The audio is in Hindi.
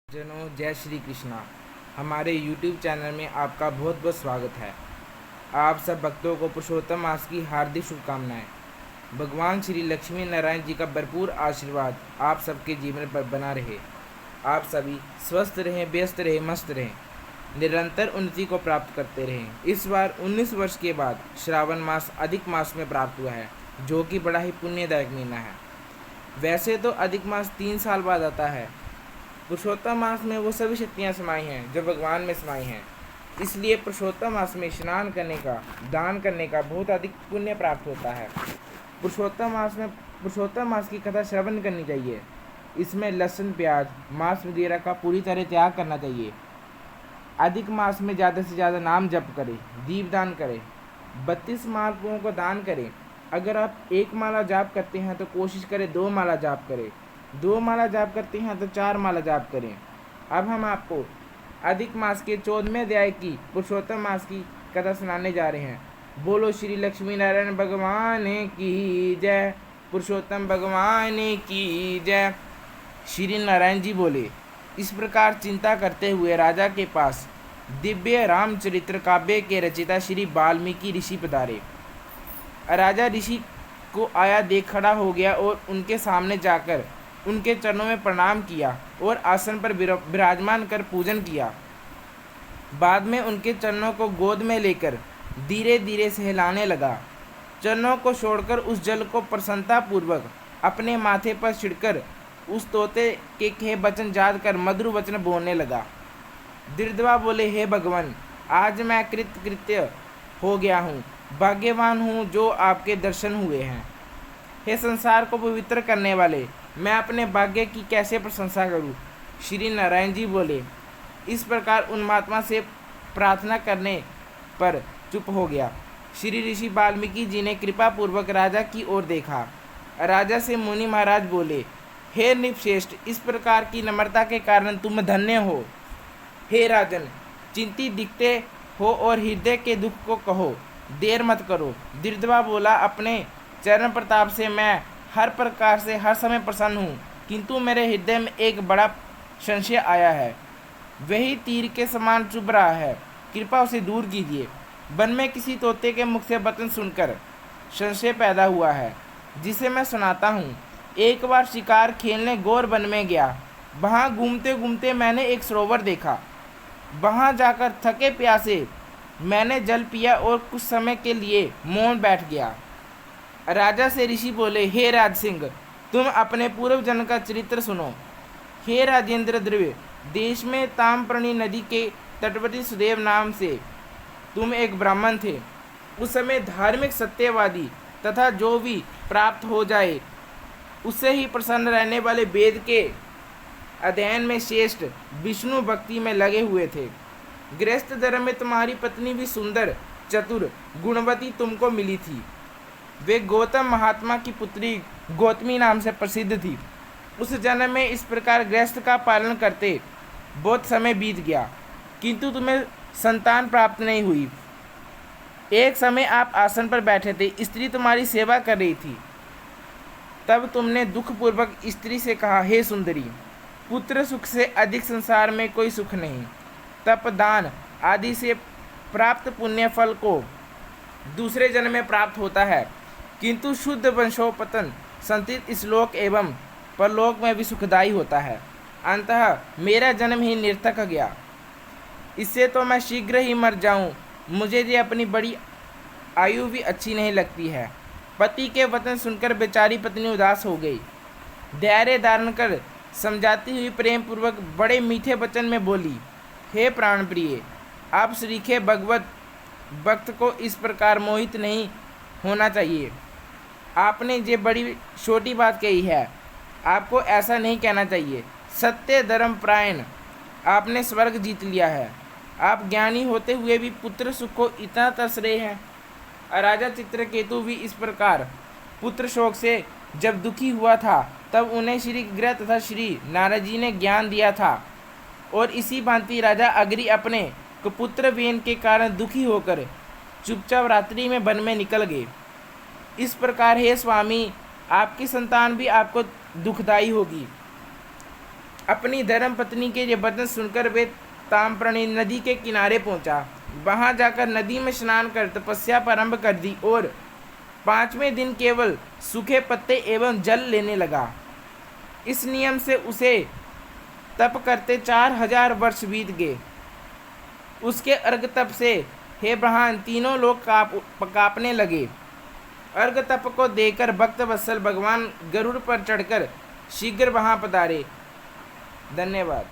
जनों, जय श्री कृष्णा। हमारे YouTube चैनल में आपका बहुत बहुत स्वागत है। आप सब भक्तों को पुरुषोत्तम मास की हार्दिक शुभकामनाएं। भगवान श्री लक्ष्मी नारायण जी का भरपूर आशीर्वाद आप सबके जीवन पर बना रहे। आप सभी स्वस्थ रहें, व्यस्त रहें, मस्त रहें, निरंतर उन्नति को प्राप्त करते रहें। इस बार 19 वर्ष के बाद श्रावण मास अधिक मास में प्राप्त हुआ है, जो कि बड़ा ही पुण्यदायक महीना है। वैसे तो अधिक मास 3 साल बाद आता है। पुरुषोत्तम मास में वो सभी शक्तियाँ समाई हैं जो भगवान में समाई हैं। इसलिए पुरुषोत्तम मास में स्नान करने का, दान करने का बहुत अधिक पुण्य प्राप्त होता है। पुरुषोत्तम मास की कथा श्रवण करनी चाहिए। इसमें लहसुन, प्याज, मांस वगैरह का पूरी तरह त्याग करना चाहिए। अधिक मास में ज़्यादा से ज़्यादा नाम जप करें, दीपदान करें, 32 मालपुओं को दान करें। अगर आप 1 माला जाप करते हैं तो कोशिश करें 2 माला जाप करें। 2 माला जाप करते हैं तो 4 माला जाप करें। अब हम आपको अधिक मास के 14वें अध्याय की पुरुषोत्तम मास की कथा सुनाने जा रहे हैं। बोलो श्री लक्ष्मी नारायण भगवान की जय। पुरुषोत्तम भगवान की जय। श्री नारायण जी बोले, इस प्रकार चिंता करते हुए राजा के पास दिव्य रामचरित्र काव्य के रचयिता श्री वाल्मीकि ऋषि पधारे। राजा ऋषि को आया देख खड़ा हो गया और उनके सामने जाकर उनके चरणों में प्रणाम किया और आसन पर विराजमान कर पूजन किया। बाद में उनके चरणों को गोद में लेकर धीरे धीरे सहलाने लगा। चरणों को छोड़कर उस जल को प्रसन्नतापूर्वक अपने माथे पर छिड़कर उस तोते के कहे वचन याद कर मधुर वचन बोलने लगा। दिर्दवा बोले, हे भगवान, आज मैं कृतकृत्य हो गया हूँ, भाग्यवान हूँ जो आपके दर्शन हुए हैं। हे संसार को पवित्र करने वाले, मैं अपने भाग्य की कैसे प्रशंसा करूं। श्री नारायण जी बोले। इस प्रकार उन महात्मा से प्रार्थना करने पर चुप हो गया। श्री ऋषि वाल्मीकि जी ने कृपा पूर्वक राजा की ओर देखा। राजा से मुनि महाराज बोले, हे नृपश्रेष्ठ, इस प्रकार की नम्रता के कारण तुम धन्य हो। हे राजन, चिंतित दिखते हो और हृदय के दुख को कहो, देर मत करो। दिर्दवा बोला, अपने चरण प्रताप से मैं हर प्रकार से हर समय प्रसन्न हूँ, किंतु मेरे हृदय में एक बड़ा संशय आया है। वही तीर के समान चुभ रहा है, कृपा उसे दूर कीजिए। वन में किसी तोते के मुख से वचन सुनकर संशय पैदा हुआ है, जिसे मैं सुनाता हूँ। एक बार शिकार खेलने गौर वन में गया। वहाँ घूमते घूमते मैंने एक सरोवर देखा। वहाँ जाकर थके प्यासे मैंने जल पिया और कुछ समय के लिए मौन बैठ गया। राजा से ऋषि बोले, हे राज सिंह, तुम अपने पूर्व जन्म का चरित्र सुनो। हे राजेंद्र द्रव्य, देश में ताम्रपर्णी नदी के तटवर्ती सुदेव नाम से तुम एक ब्राह्मण थे। उस समय धार्मिक, सत्यवादी तथा जो भी प्राप्त हो जाए उससे ही प्रसन्न रहने वाले वेद के अध्ययन में श्रेष्ठ विष्णु भक्ति में लगे हुए थे। गृहस्थ धर्म में तुम्हारी पत्नी भी सुंदर, चतुर, गुणवती तुमको मिली थी। वे गौतम महात्मा की पुत्री गौतमी नाम से प्रसिद्ध थी। उस जन्म में इस प्रकार गृहस्थ का पालन करते बहुत समय बीत गया, किंतु तुम्हें संतान प्राप्त नहीं हुई। एक समय आप आसन पर बैठे थे, स्त्री तुम्हारी सेवा कर रही थी। तब तुमने दुखपूर्वक स्त्री से कहा, हे सुंदरी, पुत्र सुख से अधिक संसार में कोई सुख नहीं। तप, दान आदि से प्राप्त पुण्य फल को दूसरे जन्म में प्राप्त होता है, किंतु शुद्ध वंशोपतन संचित इस लोक एवं परलोक में भी सुखदायी होता है। अंततः मेरा जन्म ही निरर्थक गया। इससे तो मैं शीघ्र ही मर जाऊं। मुझे ये अपनी बड़ी आयु भी अच्छी नहीं लगती है। पति के वचन सुनकर बेचारी पत्नी उदास हो गई। धैर्य धारण कर समझाती हुई प्रेम पूर्वक बड़े मीठे वचन में बोली, हे प्राण प्रिय, आप श्रीखे भगवत भक्त को इस प्रकार मोहित नहीं होना चाहिए। आपने ये बड़ी छोटी बात कही है, आपको ऐसा नहीं कहना चाहिए। सत्य धर्म प्रायण आपने स्वर्ग जीत लिया है। आप ज्ञानी होते हुए भी पुत्र सुख को इतना तरस रहे हैं। राजा चित्रकेतु भी इस प्रकार पुत्र शोक से जब दुखी हुआ था, तब उन्हें श्री ग्रह तथा श्री नारद जी ने ज्ञान दिया था। और इसी भांति राजा अग्नि अपने कुपुत्र वेन के कारण दुखी होकर चुपचाप रात्रि में वन में निकल गए। इस प्रकार हे स्वामी, आपकी संतान भी आपको दुखदायी होगी। अपनी धर्म पत्नी के ये वचन सुनकर वे ताम्रपर्णी नदी के किनारे पहुंचा। वहां जाकर नदी में स्नान कर तपस्या प्रारंभ कर दी और 5वें दिन केवल सूखे पत्ते एवं जल लेने लगा। इस नियम से उसे तप करते 4000 वर्ष बीत गए। उसके अर्घ तप से हे ब्रह्मांड तीनों लोग कांपने लगे। अर्घ तप को देखकर भक्त वत्सल भगवान गरुड़ पर चढ़कर शीघ्र वहां पधारे। धन्यवाद।